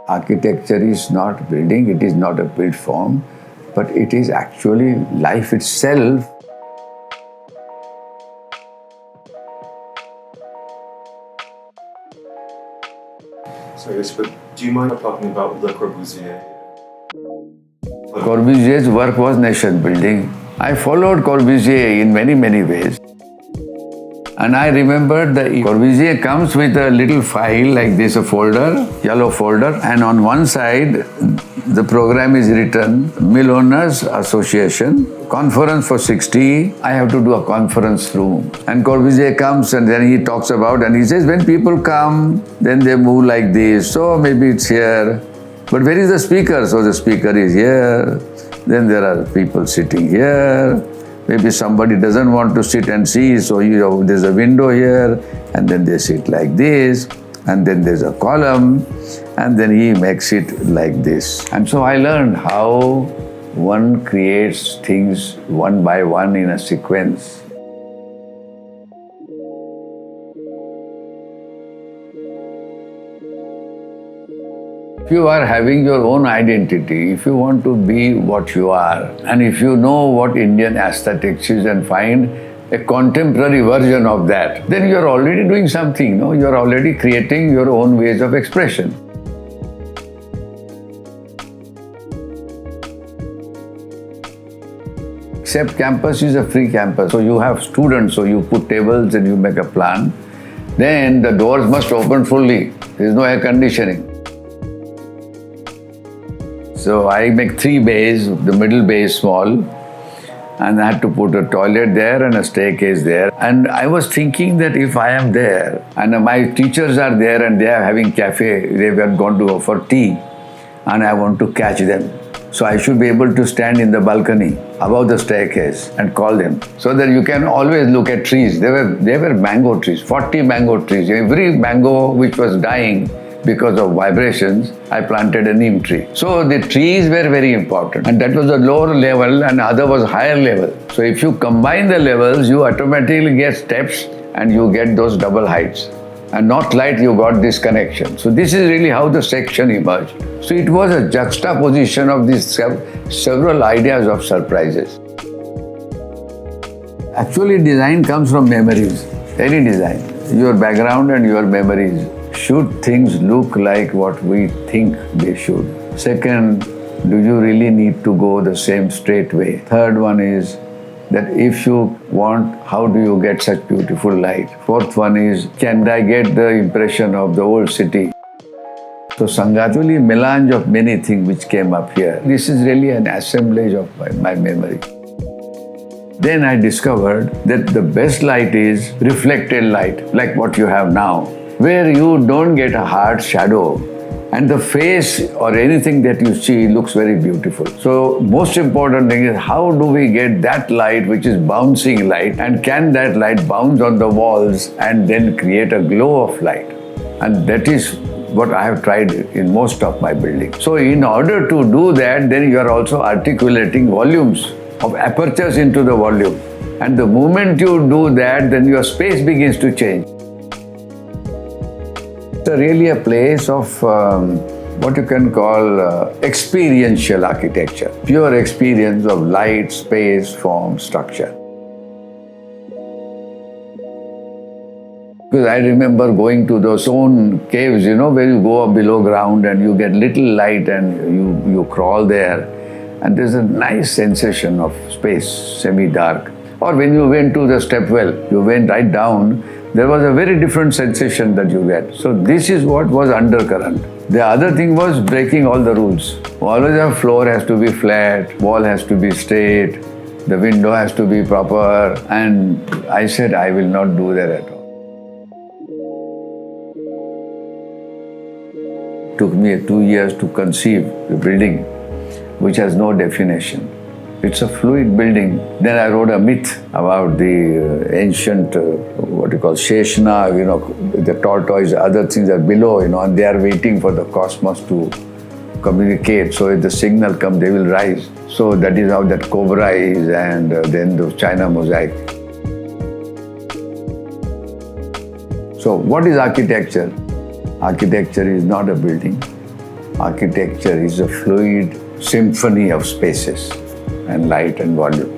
Architecture is not building, it is not a built form, but it is actually life itself. So yes, but do you mind talking about Le Corbusier? Corbusier's work was nation building. I followed Corbusier in many, many ways. And I remember the Corbusier comes with a little file like this, a folder, yellow folder, and on one side the program is written, Mill Owners Association, conference for 60, I have to do a conference room. And Corbusier comes and then he talks about, and he says, when people come, then they move like this, so maybe it's here. But where is the speaker? So the speaker is here, then there are people sitting here. Maybe somebody doesn't want to sit and see, so there's a window here, and then they sit like this, and then there's a column, and then he makes it like this. And so I learned how one creates things one by one in a sequence. If you are having your own identity, if you want to be what you are, and if you know what Indian aesthetics is and find a contemporary version of that, then you're already doing something, no? You're already creating your own ways of expression. Except campus is a free campus, so you have students, so you put tables and you make a plan. Then the doors must open fully. There is no air conditioning. So I make 3 bays, the middle bay is small, and I had to put a toilet there and a staircase there. And I was thinking that if I am there, and my teachers are there and they are having cafe, they were going to go for tea, and I want to catch them. So I should be able to stand in the balcony above the staircase and call them. So that you can always look at trees. They were mango trees, 40 mango trees. Every mango which was dying, because of vibrations, I planted a neem tree. So the trees were very important. And that was a lower level and other was higher level. So if you combine the levels, you automatically get steps and you get those double heights. And not light, you got this connection. So this is really how the section emerged. So it was a juxtaposition of these several ideas of surprises. Actually, design comes from memories. Any design. Your background and your memories. Should things look like what we think they should? Second, do you really need to go the same straight way? Third one is that if you want, how do you get such beautiful light? Fourth one is, can I get the impression of the old city? So Sangatuli, melange of many things which came up here. This is really an assemblage of my memory. Then I discovered that the best light is reflected light, like what you have now, where you don't get a hard shadow and the face or anything that you see looks very beautiful. So most important thing is, how do we get that light which is bouncing light, and can that light bounce on the walls and then create a glow of light? And that is what I have tried in most of my buildings. So in order to do that, then you are also articulating volumes of apertures into the volume. And the moment you do that, then your space begins to change. It's really a place of what you can call experiential architecture, pure experience of light, space, form, structure. Because I remember going to those own caves, where you go below ground and you get little light and you crawl there, and there's a nice sensation of space, semi-dark. Or when you went to the step well, you went right down, there was a very different sensation that you get. So this is what was undercurrent. The other thing was breaking all the rules. Always the floor has to be flat, wall has to be straight, the window has to be proper. And I said, I will not do that at all. It took me 2 years to conceive the building, which has no definition. It's a fluid building. Then I wrote a myth about the ancient, Sheshnag, the tortoise, other things are below, and they are waiting for the cosmos to communicate. So if the signal comes, they will rise. So that is how that cobra is, and then the China mosaic. So what is architecture? Architecture is not a building. Architecture is a fluid symphony of spaces and light and volume.